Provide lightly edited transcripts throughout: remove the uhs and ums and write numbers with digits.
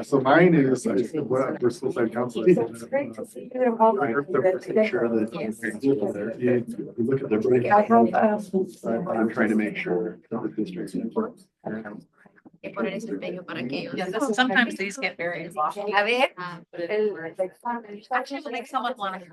So mine is, we're school side council. Make sure that you look at their breakdown. I'm trying to make sure that the district's important. Yeah, sometimes these get very lofty. Actually, will make someone want to.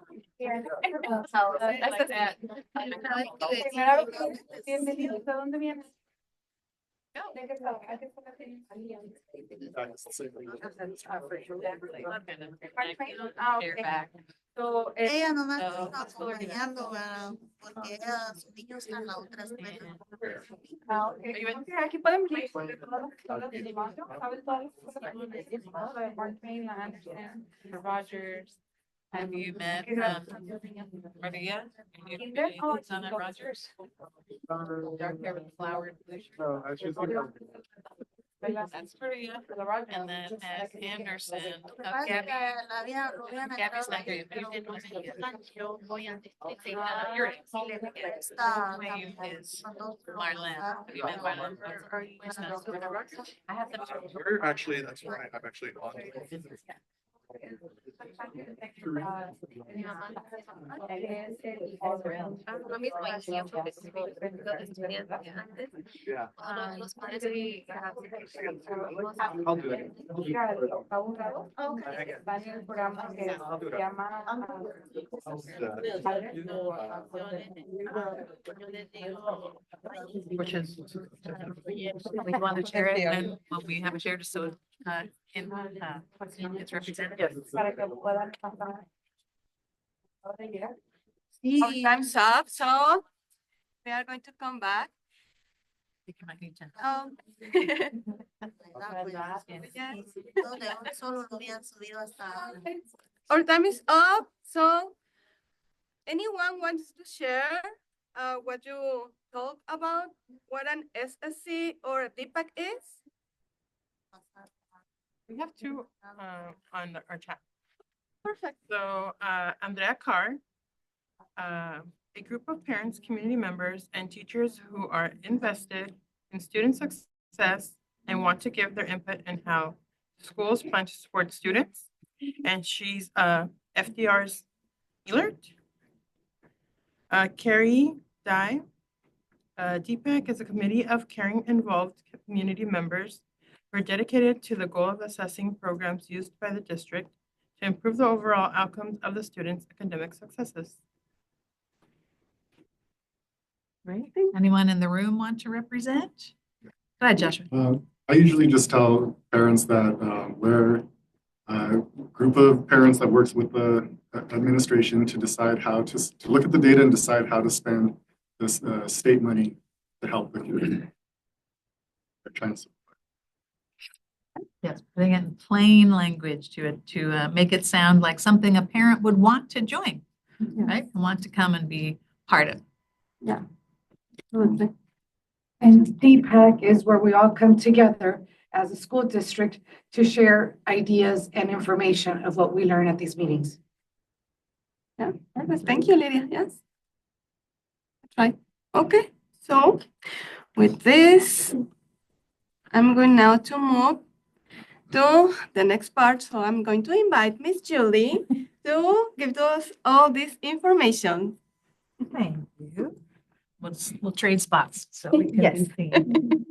Ella nomás está acompañando, ¿verdad? Porque ella, sus niños están en la otra escuela. Aquí podemos ir. Rogers. Have you met Maria? Son at Rogers? Dark hair with flowered blue shirt. That's Maria. And then at Anderson. Gabby. Gabby's not here. Is Marlene. Have you met Marlene? I have them. We're actually, that's right. I'm actually on. Yeah. I'll do it. Which is, we want to share it, and when we have a share, just so it's representative. Our time's up, so we are going to come back. I think you might need to. Our time is up, so anyone wants to share what you talk about, what an SSC or a DPAC is? We have two on our chat. Perfect. So Andrea Carr, a group of parents, community members, and teachers who are invested in student success and want to give their input in how schools plan to support students. And she's FDR's alert. Carrie Dye, DPAC is a committee of caring involved community members who are dedicated to the goal of assessing programs used by the district to improve the overall outcomes of the students' academic successes. Right. Anyone in the room want to represent? Go ahead, Joshua. I usually just tell parents that we're a group of parents that works with the administration to decide how to look at the data and decide how to spend this state money to help the community. They're trying to. Yes, putting it in plain language to make it sound like something a parent would want to join, right? And want to come and be part of. Yeah. Absolutely. And DPAC is where we all come together as a school district to share ideas and information of what we learn at these meetings. Yeah, thank you, Lydia. Yes. That's right. Okay, so with this, I'm going now to move to the next part. So I'm going to invite Miss Julie to give us all this information. Thank you. We'll trade spots so we can Yes. be seen.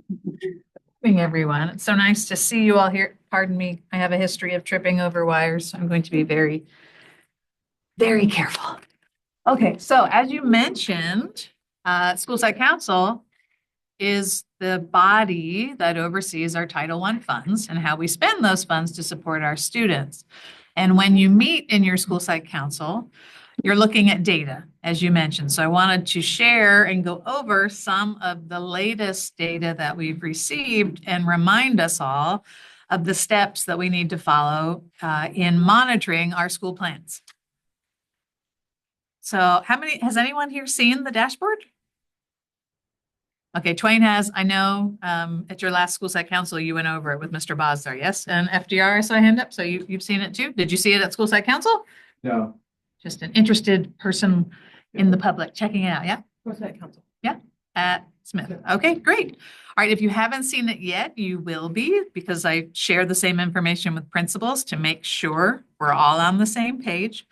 Good everyone. It's so nice to see you all here. Pardon me. I have a history of tripping over wires, so I'm going to be very, very careful. Okay, so as you mentioned, School Site Council is the body that oversees our Title I funds and how we spend those funds to support our students. And when you meet in your School Site Council, you're looking at data, as you mentioned. So I wanted to share and go over some of the latest data that we've received and remind us all of the steps that we need to follow in monitoring our school plans. So has anyone here seen the dashboard? Okay, Twain has. I know at your last School Site Council, you went over it with Mr. Bosler, yes? And FDR, I saw a hand up, so you've seen it too? Did you see it at School Site Council? No. Just an interested person in the public checking it out, yeah? School Site Council. Yeah, at Smith. Okay, great. All right, if you haven't seen it yet, you will be, because I share the same information with principals to make sure we're all on the same page.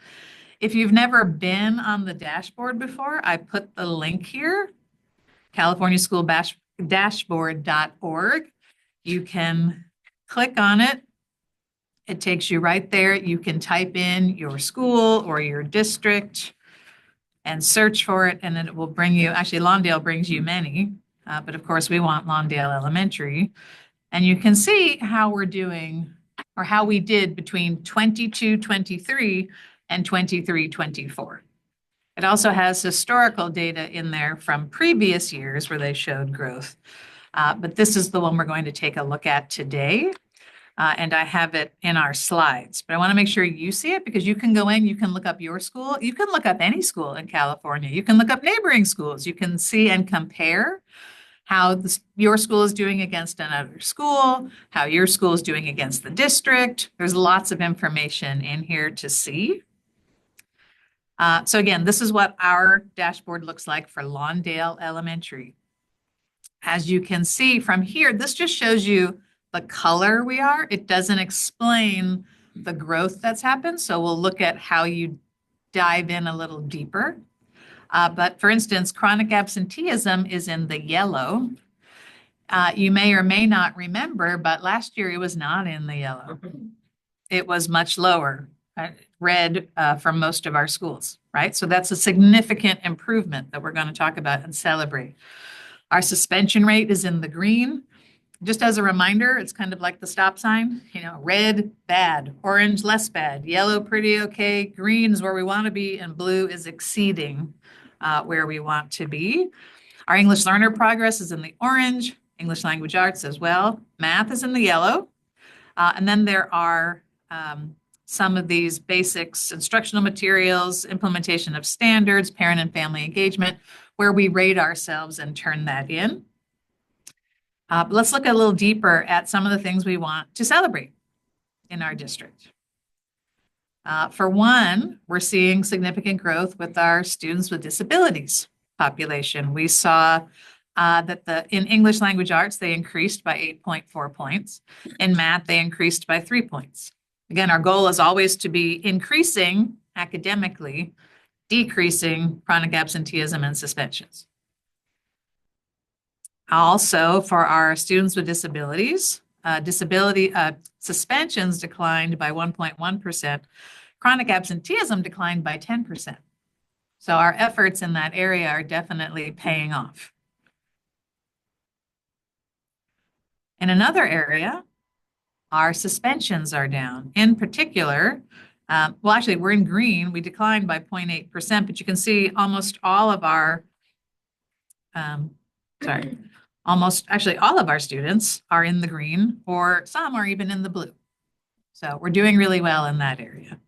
If you've never been on the dashboard before, I put the link here, californiaschool-dashboard.org. You can click on it. It takes you right there. You can type in your school or your district and search for it, and then it will bring you, actually Lawndale brings you many, but of course we want Lawndale Elementary. And you can see how we're doing, or how we did between 22-23 and 23-24. It also has historical data in there from previous years where they showed growth. But this is the one we're going to take a look at today. And I have it in our slides, but I want to make sure you see it, because you can go in, you can look up your school, you can look up any school in California, you can look up neighboring schools, you can see and compare how your school is doing against another school, how your school is doing against the district. There's lots of information in here to see. So again, this is what our dashboard looks like for Lawndale Elementary. As you can see from here, this just shows you the color we are. It doesn't explain the growth that's happened. So we'll look at how you dive in a little deeper. But for instance, chronic absenteeism is in the yellow. You may or may not remember, but last year it was not in the yellow. It was much lower, red for most of our schools, right? So that's a significant improvement that we're going to talk about and celebrate. Our suspension rate is in the green. Just as a reminder, it's kind of like the stop sign, red, bad, orange, less bad, yellow, pretty okay, green is where we want to be, and blue is exceeding where we want to be. Our English learner progress is in the orange, English language arts as well. Math is in the yellow. And then there are some of these basics, instructional materials, implementation of standards, parent and family engagement, where we rate ourselves and turn that in. But let's look a little deeper at some of the things we want to celebrate in our district. For one, we're seeing significant growth with our students with disabilities population. We saw that in English language arts, they increased by 8.4 points. In math, they increased by 3 points. Again, our goal is always to be increasing academically, decreasing chronic absenteeism and suspensions. Also, for our students with disabilities, suspensions declined by 1.1%. Chronic absenteeism declined by 10%. So our efforts in that area are definitely paying off. In another area, our suspensions are down. In particular, well, actually, we're in green. We declined by 0.8%, but you can see almost all of our, actually all of our students are in the green, or some are even in the blue. So we're doing really well in that area.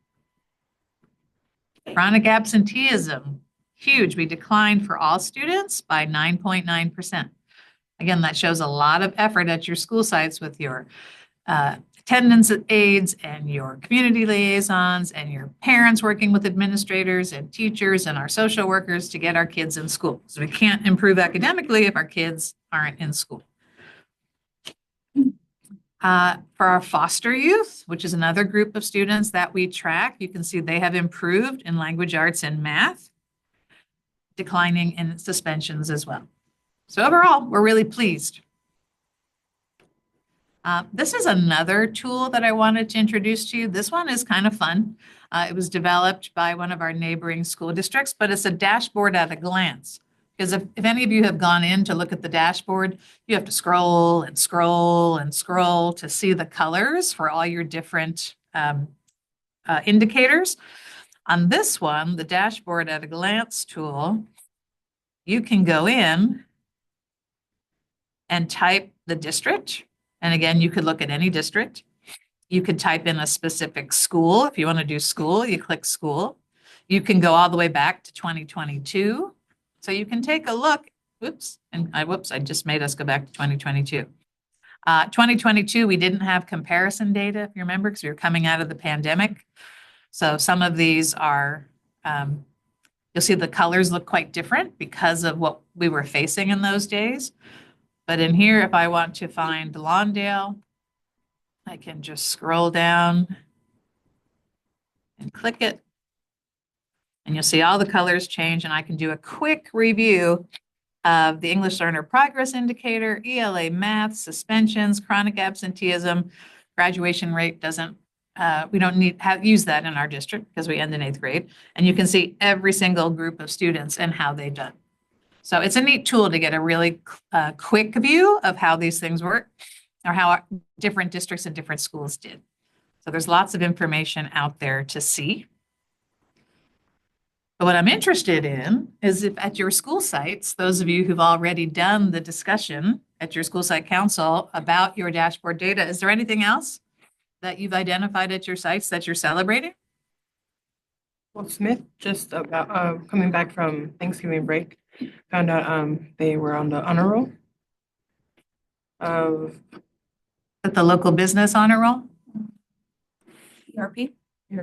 Chronic absenteeism, huge. We declined for all students by 9.9%. Again, that shows a lot of effort at your school sites with your attendance aides and your community liaisons and your parents working with administrators and teachers and our social workers to get our kids in school. So we can't improve academically if our kids aren't in school. For our foster youth, which is another group of students that we track, you can see they have improved in language arts and math, declining in suspensions as well. So overall, we're really pleased. This is another tool that I wanted to introduce to you. This one is kind of fun. It was developed by one of our neighboring school districts, but it's a dashboard at a glance. Because if any of you have gone in to look at the dashboard, you have to scroll and scroll and scroll to see the colors for all your different indicators. On this one, the dashboard at a glance tool, you can go in and type the district. And again, you could look at any district. You could type in a specific school. If you want to do school, you click school. You can go all the way back to 2022. So you can take a look. I just made us go back to 2022. 2022, we didn't have comparison data, if you remember, because we were coming out of the pandemic. So some of these are You'll see the colors look quite different because of what we were facing in those days. But in here, if I want to find Lawndale, I can just scroll down and click it. And you'll see all the colors change, and I can do a quick review of the English Learner Progress Indicator, ELA Math, suspensions, chronic absenteeism, graduation rate doesn't, we don't use that in our district because we end in 8th grade. And you can see every single group of students and how they've done. So it's a neat tool to get a really quick view of how these things work or how our different districts and different schools did. So there's lots of information out there to see. But what I'm interested in is if at your school sites, those of you who've already done the discussion at your school site council about your dashboard data, is there anything else that you've identified at your sites that you're celebrating? Well, Smith just about coming back from Thanksgiving break, found out they were on the honor roll of At the local business honor roll? ERP. Yeah.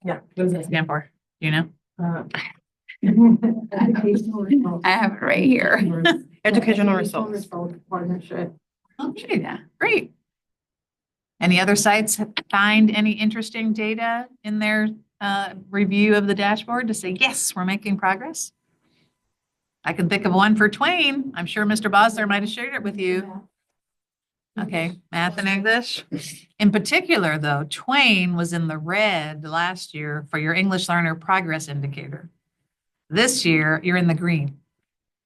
What does that stand for? You know? Educational results. I have it right here. Educational results. Partnership. Okay, yeah, great. Any other sites find any interesting data in their review of the dashboard to say, yes, we're making progress? I can think of one for Twain. I'm sure Mr. Bosler might have shared it with you. Okay, math and English. In particular, though, Twain was in the red last year for your English Learner Progress Indicator. This year, you're in the green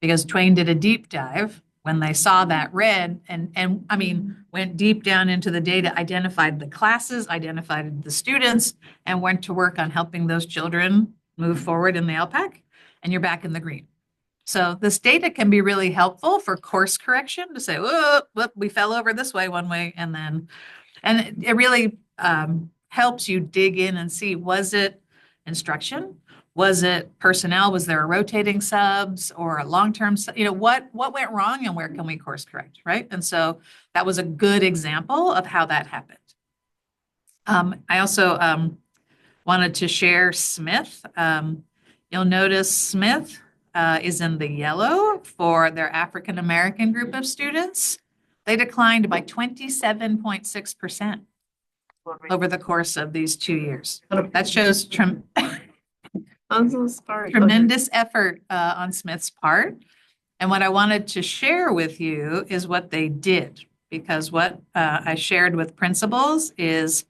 because Twain did a deep dive when they saw that red and I mean, went deep down into the data, identified the classes, identified the students, and went to work on helping those children move forward in the LPAC, and you're back in the green. So this data can be really helpful for course correction to say, whoop, we fell over this way one way, and it really helps you dig in and see, was it instruction? Was it personnel? Was there a rotating subs or a long-term, what went wrong and where can we course correct, right? And so that was a good example of how that happened. I also wanted to share Smith. You'll notice Smith is in the yellow for their African American group of students. They declined by 27.6% over the course of these 2 years. That shows I'm so sorry. tremendous effort on Smith's part. And what I wanted to share with you is what they did, because what I shared with principals is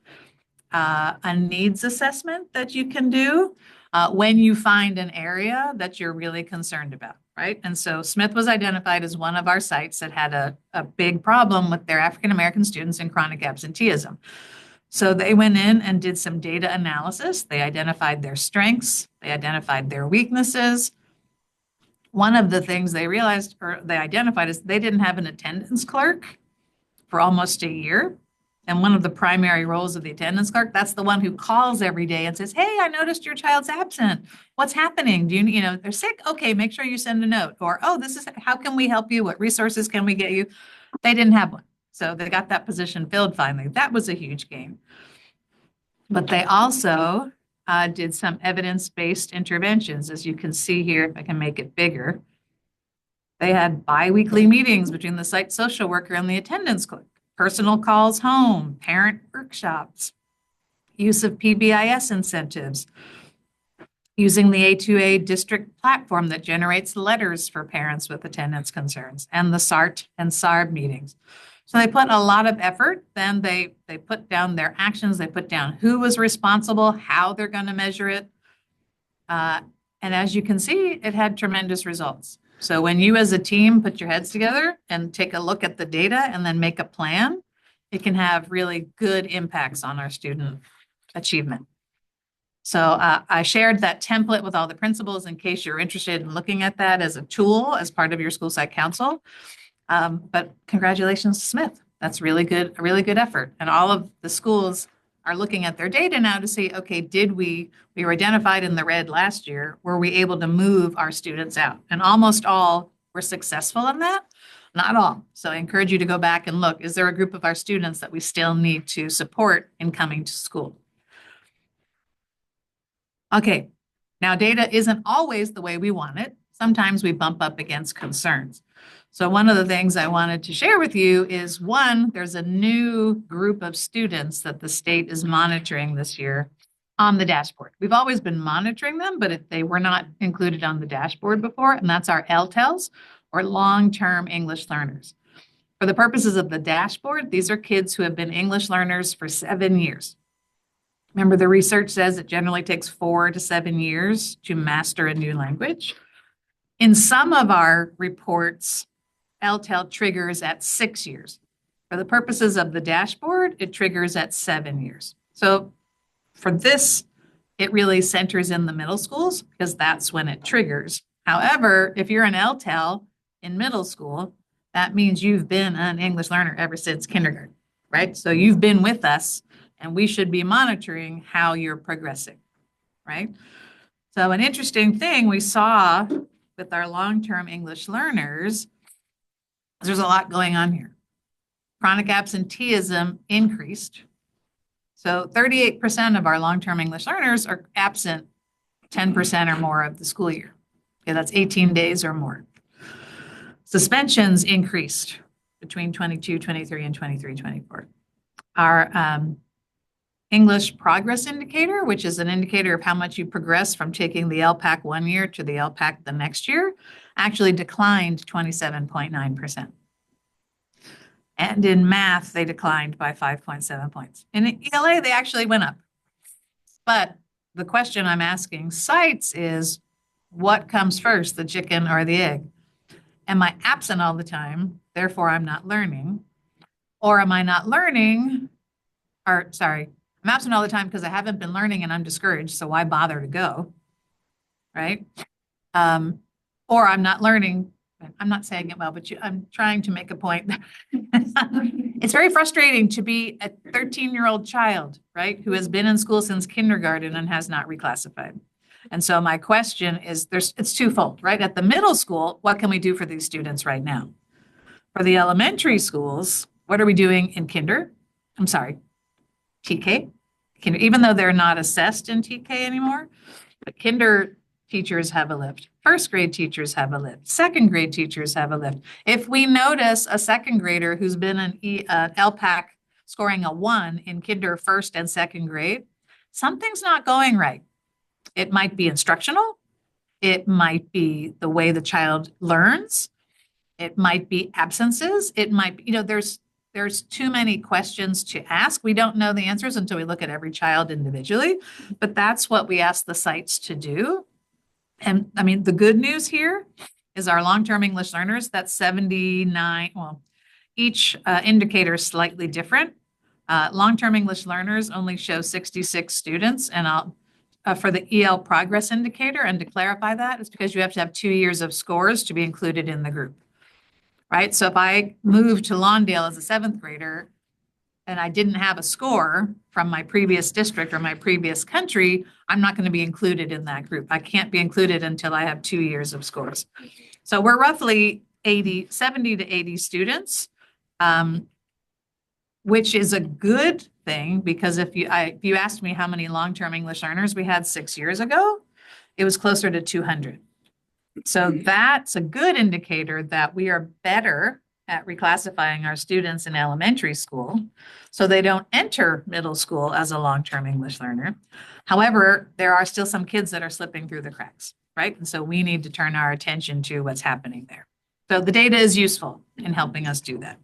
a needs assessment that you can do when you find an area that you're really concerned about, right? And so Smith was identified as one of our sites that had a big problem with their African-American students in chronic absenteeism. So they went in and did some data analysis. They identified their strengths. They identified their weaknesses. One of the things they realized or they identified is they didn't have an attendance clerk for almost a year. And one of the primary roles of the attendance clerk, that's the one who calls every day and says, hey, I noticed your child's absent. What's happening? Do you, they're sick? Okay, make sure you send a note. Or, oh, this is, how can we help you? What resources can we get you? They didn't have one. So they got that position filled finally. That was a huge gain. But they also did some evidence-based interventions. As you can see here, if I can make it bigger, they had biweekly meetings between the site social worker and the attendance clerk, personal calls home, parent workshops, use of PBIS incentives, using the A2A district platform that generates letters for parents with attendance concerns, and the SART and SARB meetings. So they put a lot of effort. Then they put down their actions. They put down who was responsible, how they're going to measure it. And as you can see, it had tremendous results. So when you as a team put your heads together and take a look at the data and then make a plan, it can have really good impacts on our student achievement. So I shared that template with all the principals in case you're interested in looking at that as a tool as part of your school site council. But congratulations to Smith. That's really good, a really good effort. And all of the schools are looking at their data now to see, okay, we were identified in the red last year, were we able to move our students out? And almost all were successful in that, not all. So I encourage you to go back and look, is there a group of our students that we still need to support in coming to school? Okay, Now, data isn't always the way we want it. Sometimes we bump up against concerns. So one of the things I wanted to share with you is one, there's a new group of students that the state is monitoring this year on the dashboard. We've always been monitoring them, but they were not included on the dashboard before, and that's our LTELs, or long-term English learners. For the purposes of the dashboard, these are kids who have been English learners for 7 years. Remember, the research says it generally takes 4 to 7 years to master a new language. In some of our reports, LTEL triggers at 6 years. For the purposes of the dashboard, it triggers at 7 years. So for this, it really centers in the middle schools because that's when it triggers. However, if you're an LTEL in middle school, that means you've been an English learner ever since kindergarten, right? So you've been with us and we should be monitoring how you're progressing, right? So an interesting thing we saw with our long-term English learners, there's a lot going on here. Chronic absenteeism increased. So 38% of our long-term English learners are absent 10% or more of the school year. Okay, that's 18 days or more. Suspensions increased between 22, 23, and 23, 24. Our English progress indicator, which is an indicator of how much you progress from taking the LPAC one year to the LPAC the next year, actually declined 27.9%. And in math, they declined by 5.7 points. In ELA, they actually went up. But the question I'm asking sites is, what comes first, the chicken or the egg? Am I absent all the time, therefore I'm not learning? Or am I not learning, or sorry, I'm absent all the time because I haven't been learning and I'm discouraged, so why bother to go, right? Or I'm not learning. I'm not saying it well, but I'm trying to make a point. It's very frustrating to be a 13-year-old child, right, who has been in school since kindergarten and has not reclassified. And so my question is, it's twofold, right? At the middle school, what can we do for these students right now? For the elementary schools, what are we doing in TK? Even though they're not assessed in TK anymore, but kinder teachers have a lift. First grade teachers have a lift. Second grade teachers have a lift. If we notice a second grader who's been an LPAC scoring a 1 in kinder, first, and second grade, something's not going right. It might be instructional. It might be the way the child learns. It might be absences. It might be, there's too many questions to ask. We don't know the answers until we look at every child individually, but that's what we ask the sites to do. And I mean, the good news here is our long-term English learners, that's 79, well, each indicator is slightly different. Long-term English learners only show 66 students, and for the EL progress indicator, and to clarify that, it's because you have to have 2 years of scores to be included in the group, right? So if I moved to Lawndale as a 7th grader and I didn't have a score from my previous district or my previous country, I'm not going to be included in that group. I can't be included until I have 2 years of scores. So we're roughly 70 to 80 students, which is a good thing, because if you asked me how many long-term English learners we had 6 years ago, it was closer to 200. So that's a good indicator that we are better at reclassifying our students in elementary school so they don't enter middle school as a long-term English learner. However, there are still some kids that are slipping through the cracks, right? And so we need to turn our attention to what's happening there. So the data is useful in helping us do that.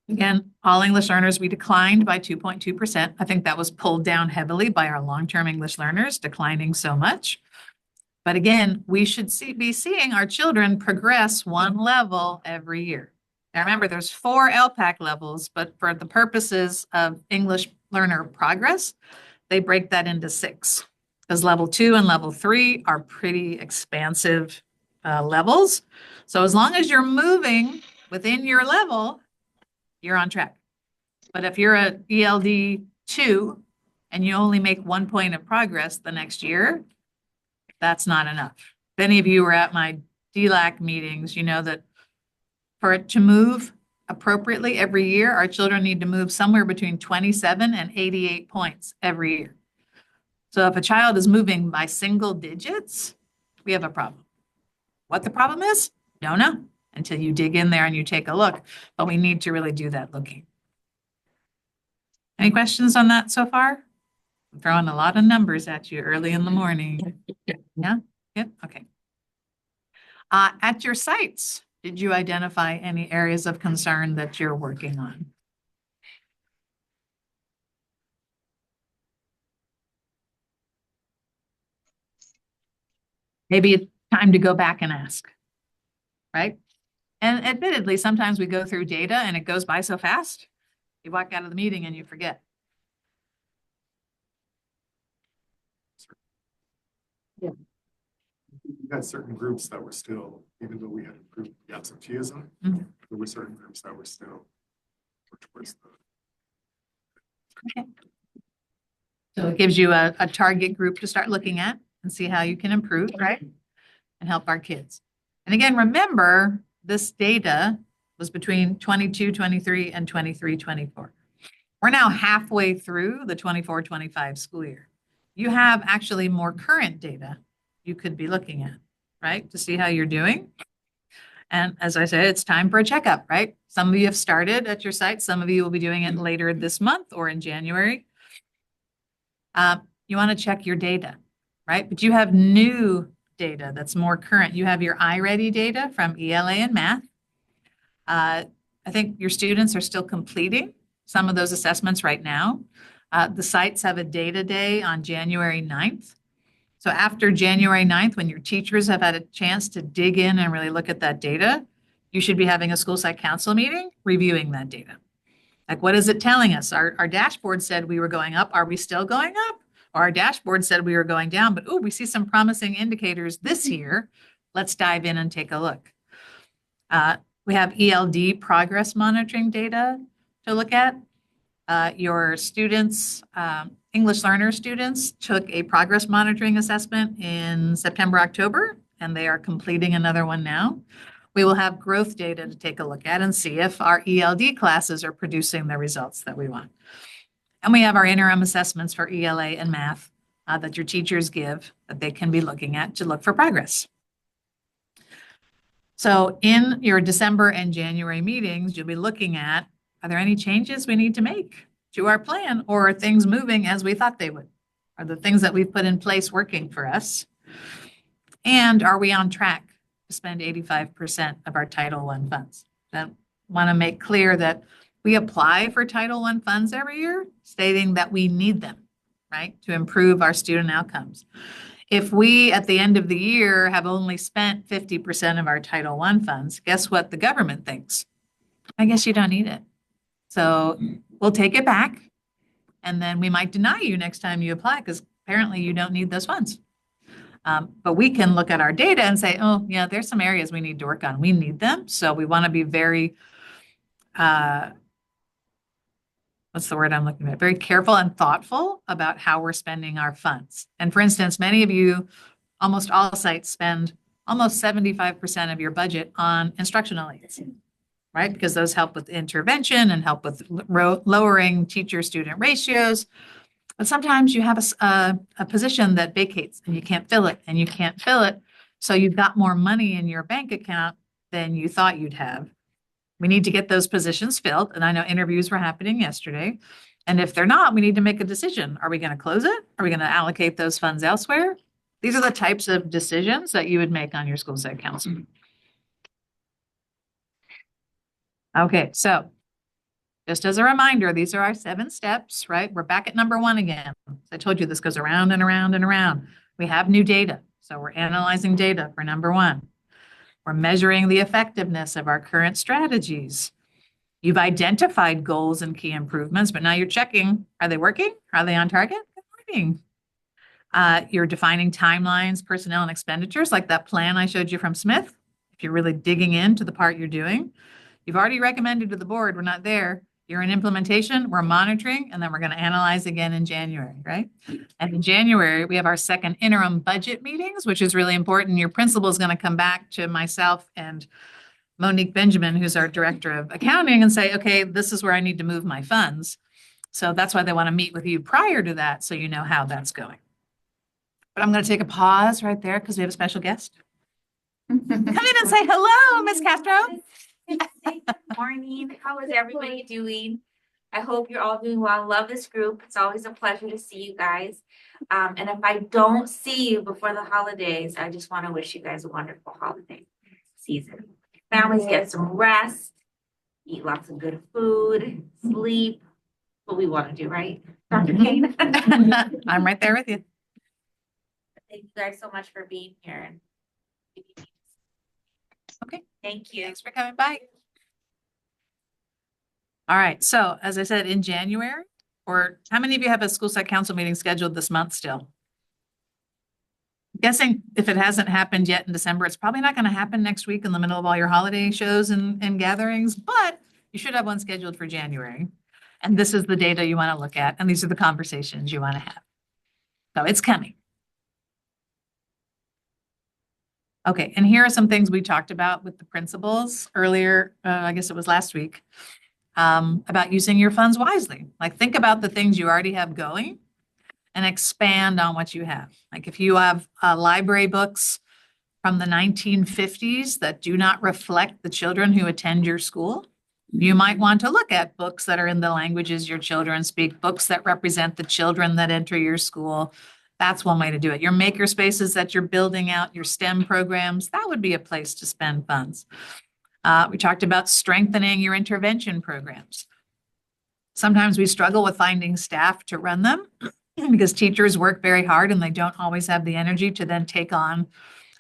Again, all English learners, we declined by 2.2%. I think that was pulled down heavily by our long-term English learners declining so much. But again, we should be seeing our children progress one level every year. Now remember, there's 4 LPAC levels, but for the purposes of English learner progress, they break that into 6. Because level 2 and level 3 are pretty expansive levels. So as long as you're moving within your level, you're on track. But if you're at ELD 2 and you only make 1 point of progress the next year, that's not enough. If any of you were at my DPAC meetings, you know that for it to move appropriately every year, our children need to move somewhere between 27 and 88 points every year. So if a child is moving by single digits, we have a problem. What the problem is, don't know until you dig in there and you take a look, but we need to really do that looking. Any questions on that so far? I'm throwing a lot of numbers at you early in the morning. Yeah, yeah, okay. At your sites, did you identify any areas of concern that you're working on? Maybe it's time to go back and ask, right? And admittedly, sometimes we go through data and it goes by so fast, you walk out of the meeting and you forget. We had certain groups that were still, even though we had improved the absenteeism, Mhm. there were certain groups that were still towards the. So it gives you a target group to start looking at and see how you can improve, right? And help our kids. And again, remember, this data was between 22, 23 and 23, 24. We're now halfway through the 24, 25 school year. You have actually more current data you could be looking at, right? To see how you're doing. And as I said, it's time for a checkup, right? Some of you have started at your site. Some of you will be doing it later this month or in January. You want to check your data, right? But you have new data that's more current. You have your iReady data from ELA and math. I think your students are still completing some of those assessments right now. The sites have a data day on January 9th. So after January 9th, when your teachers have had a chance to dig in and really look at that data, you should be having a school site council meeting reviewing that data. Like, what is it telling us? Our dashboard said we were going up. Are we still going up? Or our dashboard said we were going down, but we see some promising indicators this year. Let's dive in and take a look. We have ELD progress monitoring data to look at. Your students, English learner students, took a progress monitoring assessment in September, October, and they are completing another one now. We will have growth data to take a look at and see if our ELD classes are producing the results that we want. And we have our interim assessments for ELA and math that your teachers give that they can be looking at to look for progress. So in your December and January meetings, you'll be looking at, are there any changes we need to make to our plan, or are things moving as we thought they would? Are the things that we've put in place working for us? And are we on track to spend 85% of our Title I funds? I want to make clear that we apply for Title I funds every year, stating that we need them, right, to improve our student outcomes. If we, at the end of the year, have only spent 50% of our Title I funds, guess what the government thinks? I guess you don't need it. So we'll take it back, and then we might deny you next time you apply because apparently you don't need those funds. But we can look at our data and say, oh, yeah, there's some areas we need to work on. We need them. So we want to be very, what's the word I'm looking at? Very careful and thoughtful about how we're spending our funds. And for instance, many of you, almost all sites spend almost 75% of your budget on instructional aids, right? Because those help with intervention and help with lowering teacher-student ratios. But sometimes you have a position that vacates and you can't fill it and you can't fill it. So you've got more money in your bank account than you thought you'd have. We need to get those positions filled. And I know interviews were happening yesterday. And if they're not, we need to make a decision. Are we going to close it? Are we going to allocate those funds elsewhere? These are the types of decisions that you would make on your school site council. Okay, so just as a reminder, these are our 7 steps, right? We're back at number 1 again. I told you this goes around and around and around. We have new data. So we're analyzing data for number 1. We're measuring the effectiveness of our current strategies. You've identified goals and key improvements, but now you're checking, are they working? Are they on target? They're working. You're defining timelines, personnel, and expenditures, like that plan I showed you from Smith. If you're really digging into the part you're doing, you've already recommended to the board, we're not there. You're in implementation, we're monitoring, and then we're going to analyze again in January, right? And in January, we have our second interim budget meetings, which is really important. Your principal is going to come back to myself and Monique Benjamin, who's our director of accounting, and say, okay, this is where I need to move my funds. So that's why they want to meet with you prior to that, so you know how that's going. But I'm going to take a pause right there because we have a special guest. Come in and say hello, Miss Castro. Good morning. How is everybody doing? I hope you're all doing well. Love this group. It's always a pleasure to see you guys. And if I don't see you before the holidays, I just want to wish you guys a wonderful holiday season. Families get some rest, eat lots of good food, sleep. What we want to do, right? Dr. Kane? I'm right there with you. Thank you guys so much for being here. Okay. Thank you. Thanks for coming by. All right. So as I said, in January, or how many of you have a school site council meeting scheduled this month still? Guessing if it hasn't happened yet in December, it's probably not going to happen next week in the middle of all your holiday shows and gatherings, but you should have one scheduled for January. And this is the data you want to look at, and these are the conversations you want to have. So it's coming. Okay, and here are some things we talked about with the principals earlier, I guess it was last week, about using your funds wisely. Like think about the things you already have going and expand on what you have. Like if you have library books from the 1950s that do not reflect the children who attend your school, you might want to look at books that are in the languages your children speak, books that represent the children that enter your school. That's one way to do it. Your maker spaces that you're building out, your STEM programs, that would be a place to spend funds. We talked about strengthening your intervention programs. Sometimes we struggle with finding staff to run them because teachers work very hard and they don't always have the energy to then take on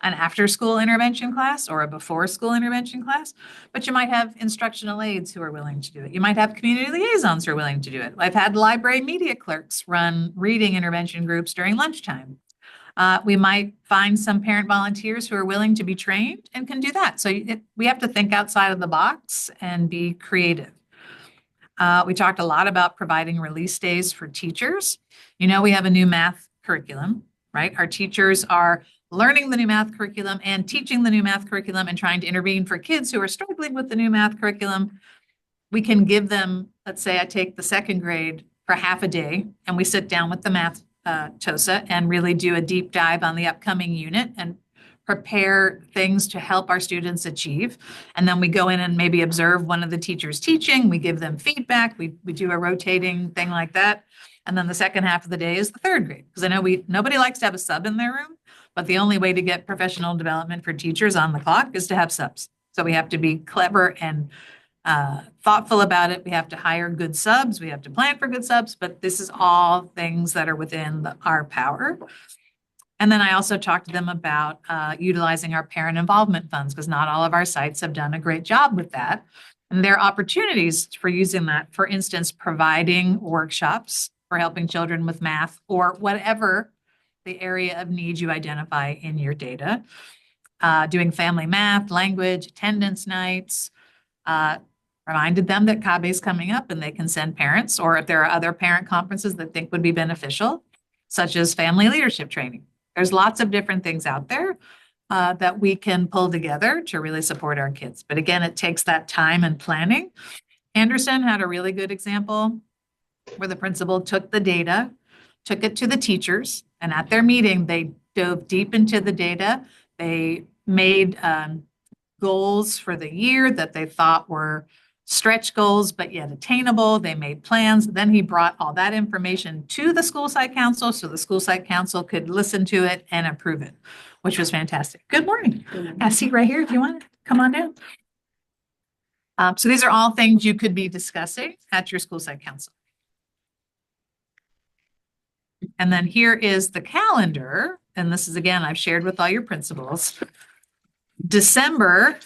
an after-school intervention class or a before-school intervention class, but you might have instructional aides who are willing to do it. You might have community liaisons who are willing to do it. I've had library media clerks run reading intervention groups during lunchtime. We might find some parent volunteers who are willing to be trained and can do that. So we have to think outside of the box and be creative. We talked a lot about providing release days for teachers. You know, we have a new math curriculum, right? Our teachers are learning the new math curriculum and teaching the new math curriculum and trying to intervene for kids who are struggling with the new math curriculum. We can give them, let's say I take the second grade for half a day and we sit down with the math TOSA and really do a deep dive on the upcoming unit and prepare things to help our students achieve. And then we go in and maybe observe one of the teachers teaching. We give them feedback. We do a rotating thing like that. And then the second half of the day is the third grade. Because I know nobody likes to have a sub in their room, but the only way to get professional development for teachers on the clock is to have subs. So we have to be clever and thoughtful about it. We have to hire good subs. We have to plan for good subs, but this is all things that are within our power. And then I also talked to them about utilizing our parent involvement funds because not all of our sites have done a great job with that. And there are opportunities for using that. For instance, providing workshops for helping children with math or whatever the area of need you identify in your data. Doing family math, language, attendance nights. Reminded them that CABE is coming up and they can send parents, or if there are other parent conferences that think would be beneficial, such as family leadership training. There's lots of different things out there that we can pull together to really support our kids. But again, it takes that time and planning. Anderson had a really good example where the principal took the data, took it to the teachers, and at their meeting, they dove deep into the data. They made goals for the year that they thought were stretch goals, but yet attainable. They made plans. Then he brought all that information to the school site council so the school site council could listen to it and approve it, which was fantastic. Good morning. I see right here if you want to come on down. So these are all things you could be discussing at your school site council. And then here is the calendar. And this is, again, I've shared with all your principals. December,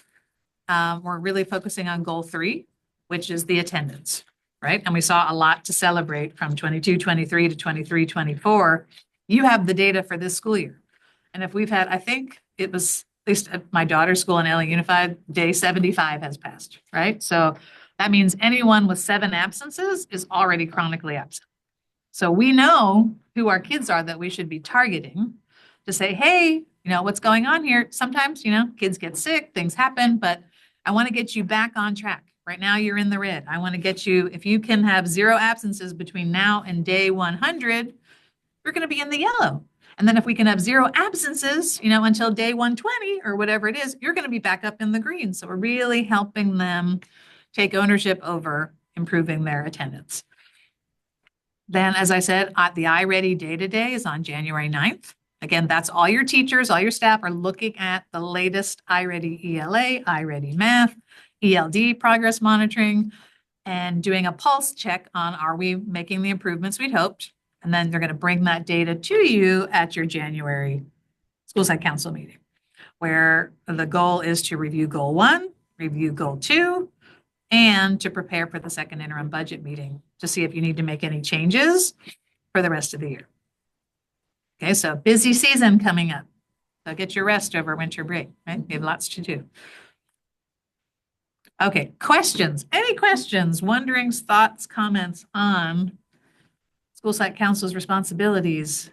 we're really focusing on goal 3, which is the attendance, right? And we saw a lot to celebrate from 22, 23 to 23, 24. You have the data for this school year. And if we've had, I think it was at least at my daughter's school in LA Unified, day 75 has passed, right? So that means anyone with 7 absences is already chronically absent. So we know who our kids are that we should be targeting to say, hey, you know, what's going on here? Sometimes, you know, kids get sick, things happen, but I want to get you back on track. Right now you're in the red. I want to get you, if you can have 0 absences between now and day 100, you're going to be in the yellow. And then if we can have 0 absences, until day 120 or whatever it is, you're going to be back up in the green. So we're really helping them take ownership over improving their attendance. Then, as I said, the iReady Data Day is on January 9th. Again, that's all your teachers, all your staff are looking at the latest iReady ELA, iReady Math, ELD progress monitoring, and doing a pulse check on, are we making the improvements we'd hoped? And then they're going to bring that data to you at your January school site council meeting, where the goal is to review goal 1, review goal 2, and to prepare for the second interim budget meeting to see if you need to make any changes for the rest of the year. Okay, so busy season coming up. So get your rest over winter break, right? We have lots to do. Okay, questions? Any questions, wonderings, thoughts, comments on school site council's responsibilities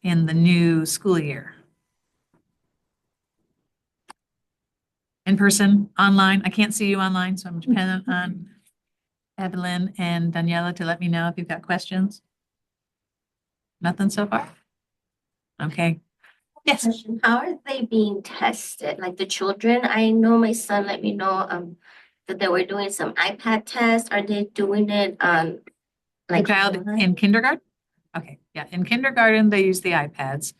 in the new school year? In person, online? I can't see you online, so I'm dependent on Evelyn and Daniela to let me know if you've got questions. Nothing so far? Okay. Yes. Question, how are they being tested? Like the children, I know my son let me know that they were doing some iPad tests. Are they doing it The like child online? in kindergarten? Okay, yeah, in kindergarten, they use the iPads.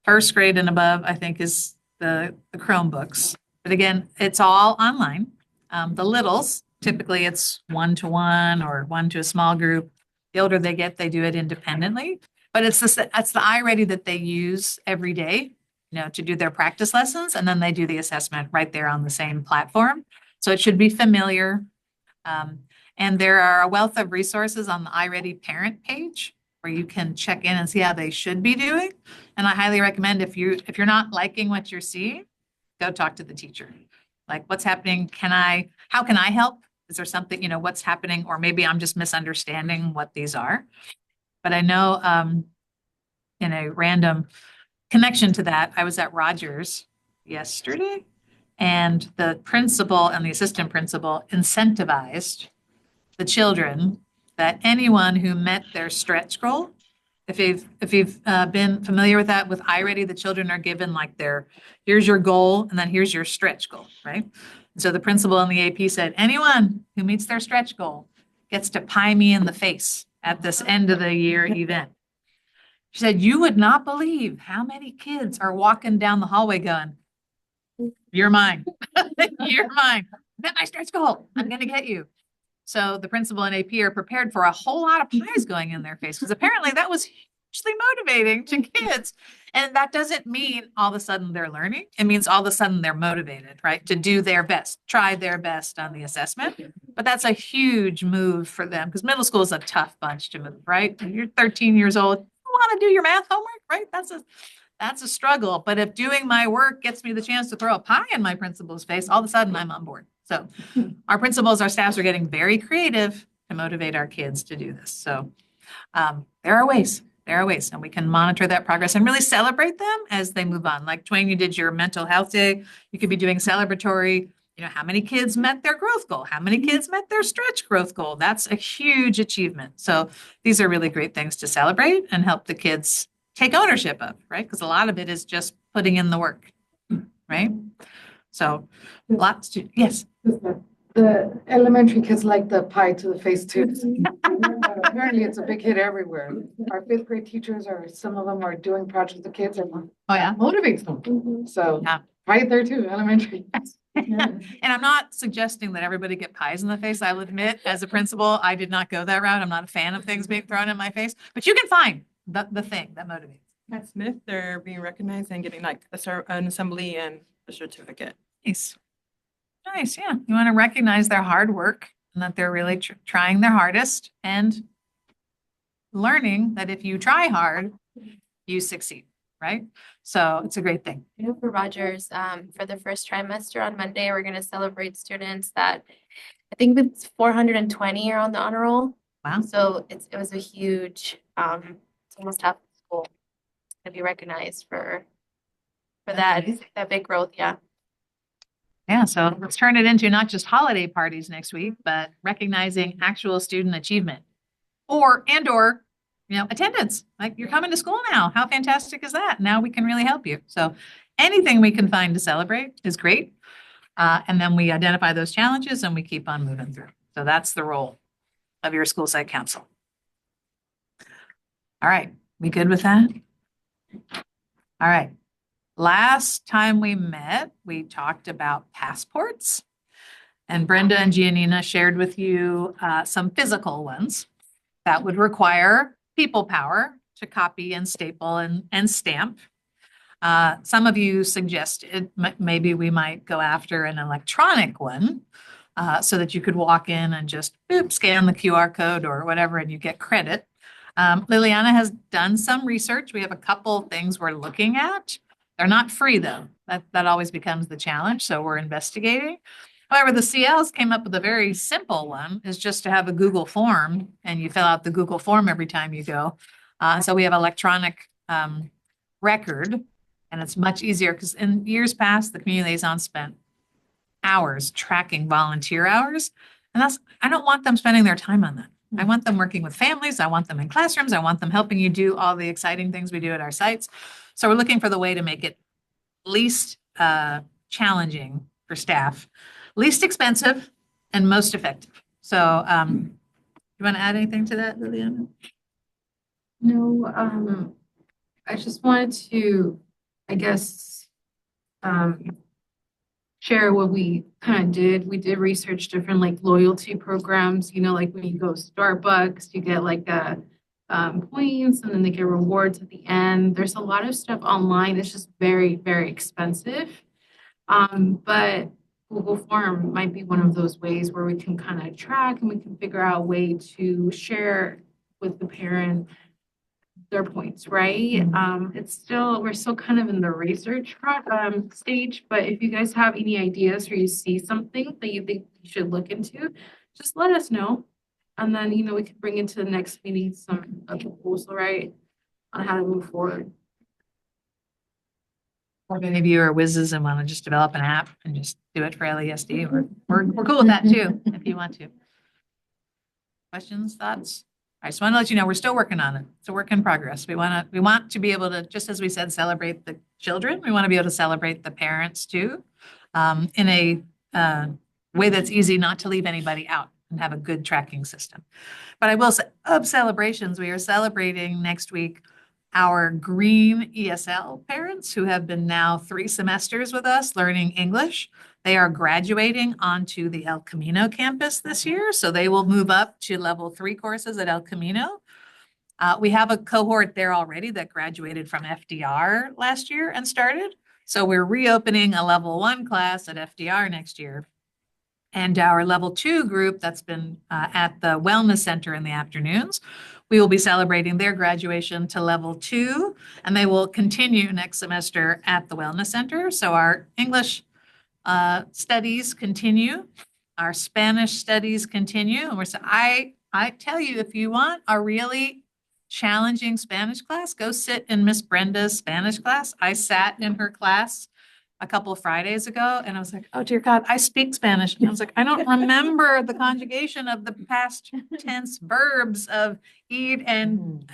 First grade and above, I think, is the Chromebooks. But again, it's all online. The littles, typically it's 1-to-1 or 1 to a small group. The older they get, they do it independently. But it's the iReady that they use every day, to do their practice lessons, and then they do the assessment right there on the same platform. So it should be familiar. And there are a wealth of resources on the iReady parent page where you can check in and see how they should be doing. And I highly recommend if you're not liking what you're seeing, go talk to the teacher. Like, what's happening? How can I help? Is there something, what's happening? Or maybe I'm just misunderstanding what these are. But I know in a random connection to that, I was at Rogers yesterday, and the principal and the assistant principal incentivized the children that anyone who met their stretch goal, if you've been familiar with that, with iReady, the children are given like here's your goal, and then here's your stretch goal, right? And so the principal and the AP said, anyone who meets their stretch goal gets to pie me in the face at this end of the year event. She said, you would not believe how many kids are walking down the hallway going, you're mine. You're mine. Met my stretch goal. I'm going to get you. So the principal and AP are prepared for a whole lot of pies going in their face, because apparently that was hugely motivating to kids. And that doesn't mean all of a sudden they're learning. It means all of a sudden they're motivated, right? To do their best, try their best on the assessment. But that's a huge move for them, because middle school is a tough bunch to move, right? You're 13 years old. You want to do your math homework, right? That's a struggle. But if doing my work gets me the chance to throw a pie in my principal's face, all of a sudden I'm on board. So our principals, our staffs are getting very creative to motivate our kids to do this. So there are ways, and we can monitor that progress and really celebrate them as they move on. Like Twain, you did your mental health day. You could be doing celebratory, how many kids met their growth goal? How many kids met their stretch growth goal? That's a huge achievement. So these are really great things to celebrate and help the kids take ownership of, right? Because a lot of it is just putting in the work, right? So lots to, yes. The elementary kids like the pie to the face too. Apparently it's a big hit everywhere. Our fifth grade teachers some of them are doing projects with kids and Oh, yeah. motivates them. So Yeah. right there too, elementary. And I'm not suggesting that everybody get pies in the face. I'll admit, as a principal, I did not go that route. I'm not a fan of things being thrown in my face, but you can find the thing that motivates. At Smith, they're being recognized and getting like an assembly and a certificate. Nice. Nice, yeah. You want to recognize their hard work and that they're really trying their hardest and learning that if you try hard, you succeed, right? So it's a great thing. For Rogers, for the first trimester on Monday, we're going to celebrate students that I think it's 420 are on the honor roll. Wow. So it was a huge, it's almost half the school to be recognized for that big growth. Yeah. Yeah, so let's turn it into not just holiday parties next week, but recognizing actual student achievement or attendance. Like, you're coming to school now. How fantastic is that? Now we can really help you. So anything we can find to celebrate is great. And then we identify those challenges and we keep on moving through. So that's the role of your school site council. All right, we good with that? All right. Last time we met, we talked about passports. And Brenda and Giannina shared with you some physical ones that would require people power to copy and staple and stamp. Some of you suggested maybe we might go after an electronic one so that you could walk in and just scan the QR code or whatever and you get credit. Liliana has done some research. We have a couple things we're looking at. They're not free though. That always becomes the challenge. So we're investigating. However, the CLs came up with a very simple one, is just to have a Google form and you fill out the Google form every time you go. So we have electronic record, and it's much easier because in years past, the community liaison spent hours tracking volunteer hours. And I don't want them spending their time on that. I want them working with families. I want them in classrooms. I want them helping you do all the exciting things we do at our sites. So we're looking for the way to make it least challenging for staff, least expensive, and most effective. So you want to add anything to that, Liliana? No, I just wanted to, I guess, share what we kind of did. We did research different like loyalty programs, like when you go to Starbucks, you get like points and then they get rewards at the end. There's a lot of stuff online. It's just very, very expensive. But Google Form might be one of those ways where we can kind of track and we can figure out a way to share with the parent their points, right? We're still kind of in the research stage, but if you guys have any ideas or you see something that you think you should look into, just let us know. And then, we could bring into the next meeting a proposal, right, on how to move forward. Or many of you are whizzes and want to just develop an app and just do it for LESD. We're cool with that too, if you want to. Questions, thoughts? I just want to let you know we're still working on it. It's a work in progress. We want to be able to, just as we said, celebrate the children. We want to be able to celebrate the parents too, in a way that's easy not to leave anybody out and have a good tracking system. But I will say, of celebrations, we are celebrating next week our green ESL parents who have been now 3 semesters with us learning English. They are graduating onto the El Camino campus this year, so they will move up to level 3 courses at El Camino. We have a cohort there already that graduated from FDR last year and started. So we're reopening a level 1 class at FDR next year. And our level 2 group that's been at the Wellness Center in the afternoons, we will be celebrating their graduation to level 2, and they will continue next semester at the Wellness Center. So our English studies continue, our Spanish studies continue. And I tell you, if you want a really challenging Spanish class, go sit in Miss Brenda's Spanish class. I sat in her class a couple of Fridays ago and I was like, oh dear God, I speak Spanish. And I was like, I don't remember the conjugation of the past tense verbs of ir and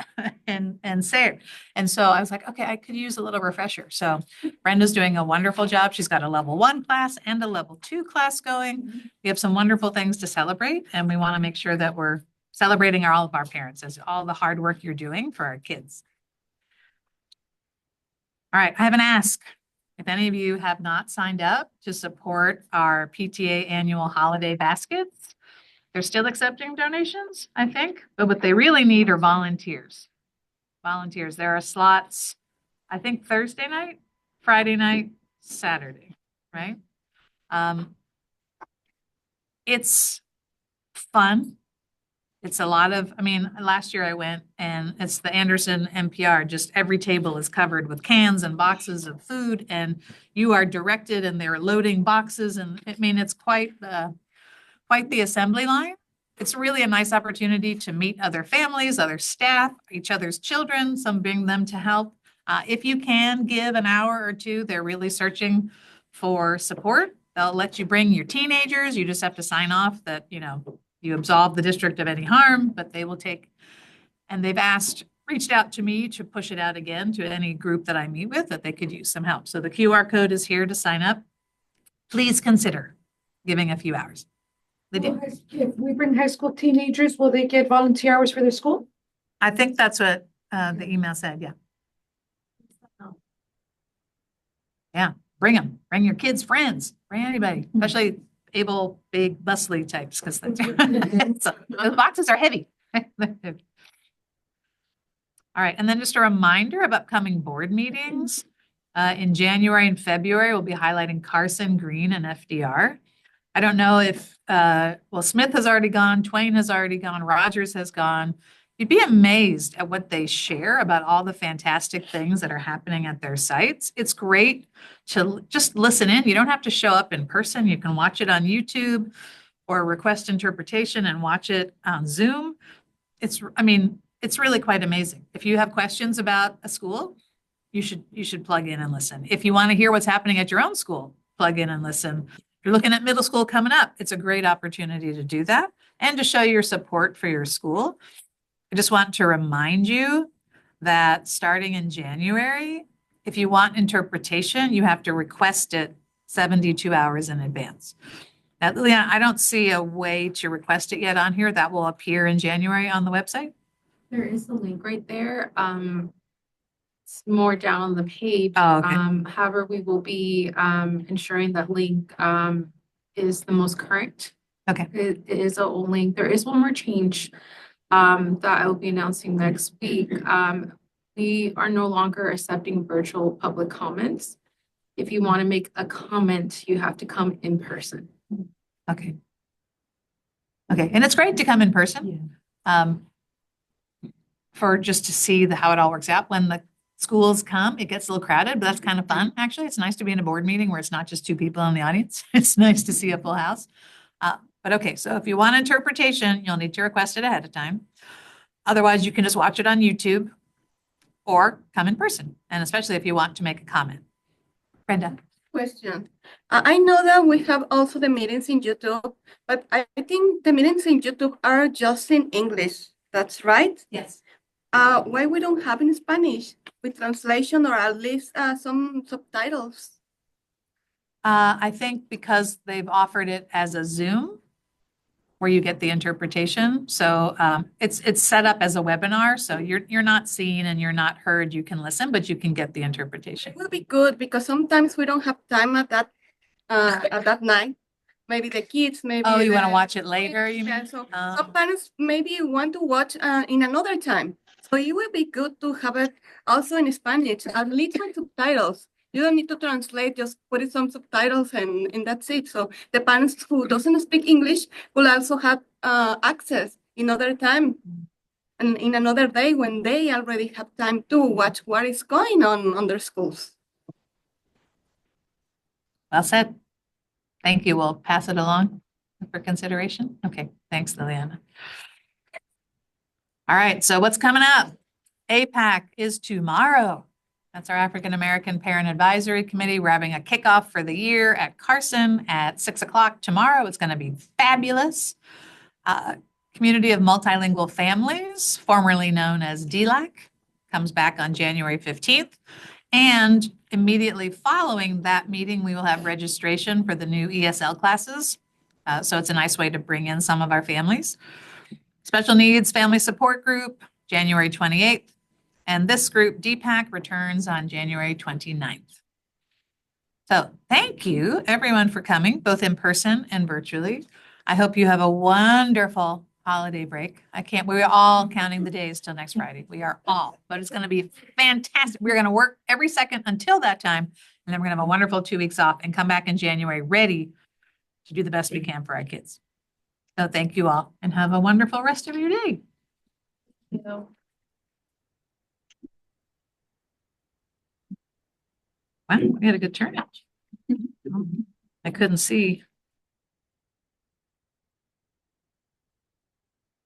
ser. And so I was like, okay, I could use a little refresher. So Brenda's doing a wonderful job. She's got a level 1 class and a level 2 class going. We have some wonderful things to celebrate, and we want to make sure that we're celebrating all of our parents as all the hard work you're doing for our kids. All right, I have an ask. If any of you have not signed up to support our PTA annual holiday baskets, they're still accepting donations, I think, but what they really need are volunteers. Volunteers. There are slots, I think Thursday night, Friday night, Saturday, right? It's fun. It's a lot of, last year I went and it's the Anderson NPR, just every table is covered with cans and boxes of food and you are directed and they're loading boxes. And it's quite the assembly line. It's really a nice opportunity to meet other families, other staff, each other's children, some bring them to help. If you can give an hour or two, they're really searching for support. They'll let you bring your teenagers. You just have to sign off that, you absolve the district of any harm, but they will take And they've reached out to me to push it out again to any group that I meet with that they could use some help. So the QR code is here to sign up. Please consider giving a few hours. Lydia? If we bring high school teenagers, will they get volunteer hours for their school? I think that's what the email said, yeah. Yeah, bring them, bring your kids' friends, bring anybody, especially able, big, bustly types, because those boxes are heavy. All right, and then just a reminder of upcoming board meetings. In January and February, we'll be highlighting Carson, Green, and FDR. I don't know if, well, Smith has already gone, Twain has already gone, Rogers has gone. You'd be amazed at what they share about all the fantastic things that are happening at their sites. It's great to just listen in. You don't have to show up in person. You can watch it on YouTube or request interpretation and watch it on Zoom. I mean, it's really quite amazing. If you have questions about a school, you should plug in and listen. If you want to hear what's happening at your own school, plug in and listen. If you're looking at middle school coming up, it's a great opportunity to do that and to show your support for your school. I just want to remind you that starting in January, if you want interpretation, you have to request it 72 hours in advance. Now, Leanna, I don't see a way to request it yet on here. That will appear in January on the website. There is a link right there. It's more down on the page. Oh, okay. However, we will be ensuring that link is the most current. Okay. It is a old link. There is one more change that I will be announcing next week. We are no longer accepting virtual public comments. If you want to make a comment, you have to come in person. Okay. Okay, and it's great to come in person. For just to see how it all works out. When the schools come, it gets a little crowded, but that's kind of fun. Actually, it's nice to be in a board meeting where it's not just two people in the audience. It's nice to see a full house. But okay, so if you want interpretation, you'll need to request it ahead of time. Otherwise, you can just watch it on YouTube or come in person, and especially if you want to make a comment. Brenda? Question. I know that we have also the meetings in YouTube, but I think the meetings in YouTube are just in English. That's right? Yes. Why we don't have in Spanish with translation or at least some subtitles? I think because they've offered it as a Zoom where you get the interpretation. So it's set up as a webinar. So you're not seen and you're not heard. You can listen, but you can get the interpretation. It will be good because sometimes we don't have time at that night. Maybe the kids, maybe. Oh, you want to watch it later, you Yeah, mean? so sometimes maybe you want to watch in another time. So it would be good to have it also in Spanish, at least with subtitles. You don't need to translate, just put in some subtitles and that's it. So the parents who doesn't speak English will also have access in other time and in another day when they already have time to watch what is going on their schools. Well said. Thank you. We'll pass it along for consideration. Okay, thanks, Liliana. All right, so what's coming up? APAC is tomorrow. That's our African American Parent Advisory Committee. We're having a kickoff for the year at Carson at 6 o'clock tomorrow. It's going to be fabulous. Community of Multilingual Families, formerly known as DLAC, comes back on January 15th. And immediately following that meeting, we will have registration for the new ESL classes. So it's a nice way to bring in some of our families. Special Needs Family Support Group, January 28th. And this group, DPAC, returns on January 29th. So thank you, everyone, for coming, both in person and virtually. I hope you have a wonderful holiday break. We're all counting the days till next Friday. We are all, but it's going to be fantastic. We're going to work every second until that time. And then we're going to have a wonderful 2 weeks off and come back in January ready to do the best we can for our kids. So thank you all and have a wonderful rest of your day. Wow, we had a good turnout. I couldn't see